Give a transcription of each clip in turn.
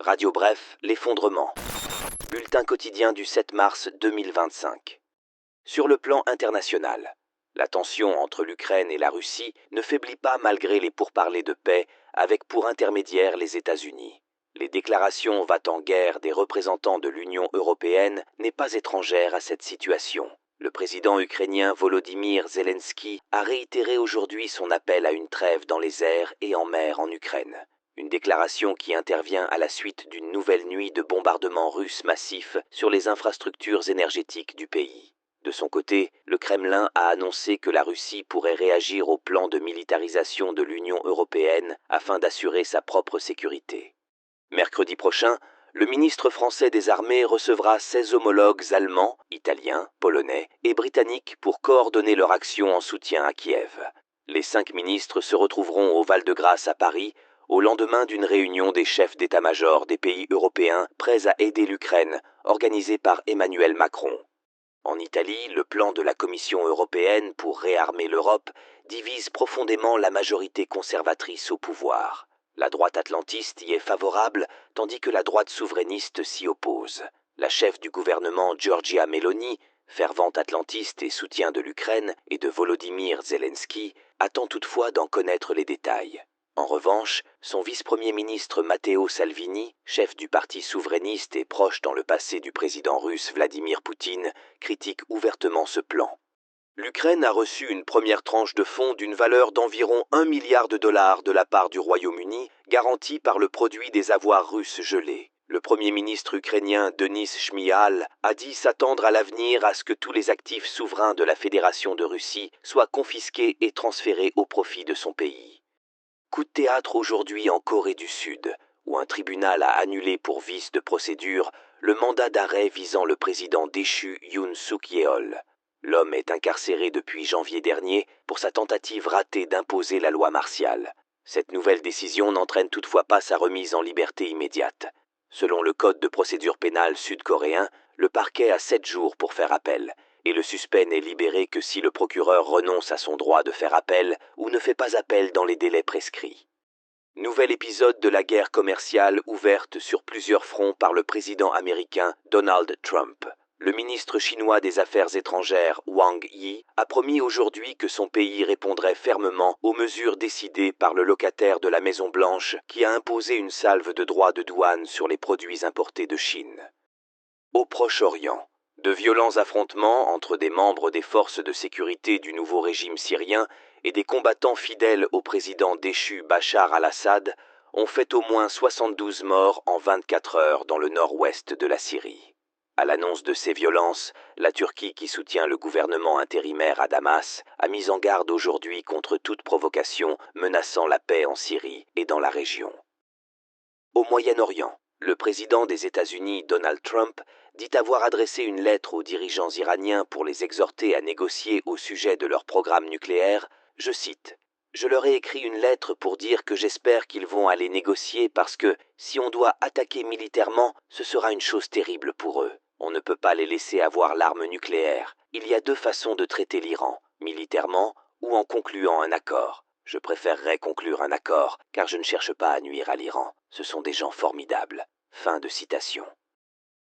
Radio Bref, l'effondrement. Bulletin quotidien du 7 mars 2025. Sur le plan international, la tension entre l'Ukraine et la Russie ne faiblit pas malgré les pourparlers de paix avec pour intermédiaire les États-Unis. Les déclarations va-t-en guerre des représentants de l'Union européenne n'est pas étrangère à cette situation. Le président ukrainien Volodymyr Zelensky a réitéré aujourd'hui son appel à une trêve dans les airs et en mer en Ukraine. Une déclaration qui intervient à la suite d'une nouvelle nuit de bombardements russes massifs sur les infrastructures énergétiques du pays. De son côté, le Kremlin a annoncé que la Russie pourrait réagir au plan de militarisation de l'Union européenne afin d'assurer sa propre sécurité. Mercredi prochain, le ministre français des Armées recevra 16 homologues allemands, italiens, polonais et britanniques pour coordonner leur action en soutien à Kiev. Les 5 ministres se retrouveront au Val-de-Grâce à Paris, au lendemain d'une réunion des chefs d'état-major des pays européens prêts à aider l'Ukraine, organisée par Emmanuel Macron. En Italie, le plan de la Commission européenne pour réarmer l'Europe divise profondément la majorité conservatrice au pouvoir. La droite atlantiste y est favorable, tandis que la droite souverainiste s'y oppose. La chef du gouvernement Giorgia Meloni, fervente atlantiste et soutien de l'Ukraine et de Volodymyr Zelensky, attend toutefois d'en connaître les détails. En revanche, son vice-premier ministre Matteo Salvini, chef du parti souverainiste et proche dans le passé du président russe Vladimir Poutine, critique ouvertement ce plan. L'Ukraine a reçu une première tranche de fonds d'une valeur d'environ 1 milliard de dollars de la part du Royaume-Uni, garantie par le produit des avoirs russes gelés. Le Premier ministre ukrainien Denis Shmyhal a dit s'attendre à l'avenir à ce que tous les actifs souverains de la Fédération de Russie soient confisqués et transférés au profit de son pays. Coup de théâtre aujourd'hui en Corée du Sud, où un tribunal a annulé pour vice de procédure le mandat d'arrêt visant le président déchu Yoon Suk-yeol. L'homme est incarcéré depuis janvier dernier pour sa tentative ratée d'imposer la loi martiale. Cette nouvelle décision n'entraîne toutefois pas sa remise en liberté immédiate. Selon le code de procédure pénale sud-coréen, le parquet a 7 jours pour faire appel, et le suspect n'est libéré que si le procureur renonce à son droit de faire appel ou ne fait pas appel dans les délais prescrits. Nouvel épisode de la guerre commerciale ouverte sur plusieurs fronts par le président américain Donald Trump. Le ministre chinois des Affaires étrangères, Wang Yi, a promis aujourd'hui que son pays répondrait fermement aux mesures décidées par le locataire de la Maison-Blanche qui a imposé une salve de droits de douane sur les produits importés de Chine. Au Proche-Orient, de violents affrontements entre des membres des forces de sécurité du nouveau régime syrien et des combattants fidèles au président déchu Bachar al-Assad ont fait au moins 72 morts en 24 heures dans le nord-ouest de la Syrie. À l'annonce de ces violences, la Turquie, qui soutient le gouvernement intérimaire à Damas, a mis en garde aujourd'hui contre toute provocation menaçant la paix en Syrie et dans la région. Au Moyen-Orient, le président des États-Unis, Donald Trump, dit avoir adressé une lettre aux dirigeants iraniens pour les exhorter à négocier au sujet de leur programme nucléaire. Je cite: « Je leur ai écrit une lettre pour dire que j'espère qu'ils vont aller négocier parce que, si on doit attaquer militairement, ce sera une chose terrible pour eux. On ne peut pas les laisser avoir l'arme nucléaire. Il y a 2 façons de traiter l'Iran, militairement ou en concluant un accord. Je préférerais conclure un accord, car je ne cherche pas à nuire à l'Iran. Ce sont des gens formidables. » Fin de citation.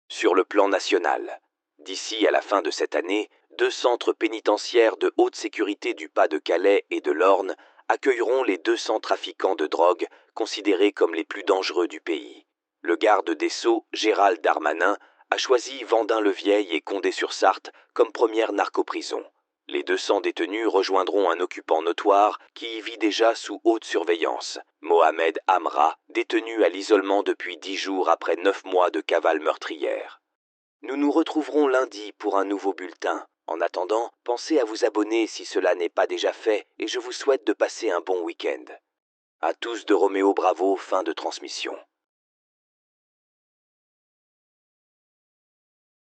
Sur le plan national, d'ici à la fin de cette année, 2 centres pénitentiaires de haute sécurité du Pas-de-Calais et de l'Orne accueilleront les 200 trafiquants de drogue considérés comme les plus dangereux du pays. Le garde des Sceaux, Gérald Darmanin, a choisi Vendin-le-Vieil et Condé-sur-Sarthe comme première narcoprison. Les 200 détenus rejoindront un occupant notoire qui y vit déjà sous haute surveillance, Mohamed Amra, détenu à l'isolement depuis 10 jours après 9 mois de cavale meurtrière. Nous nous retrouverons lundi pour un nouveau bulletin. En attendant, pensez à vous abonner si cela n'est pas déjà fait et je vous souhaite de passer un bon week-end. À tous de Roméo Bravo, fin de transmission.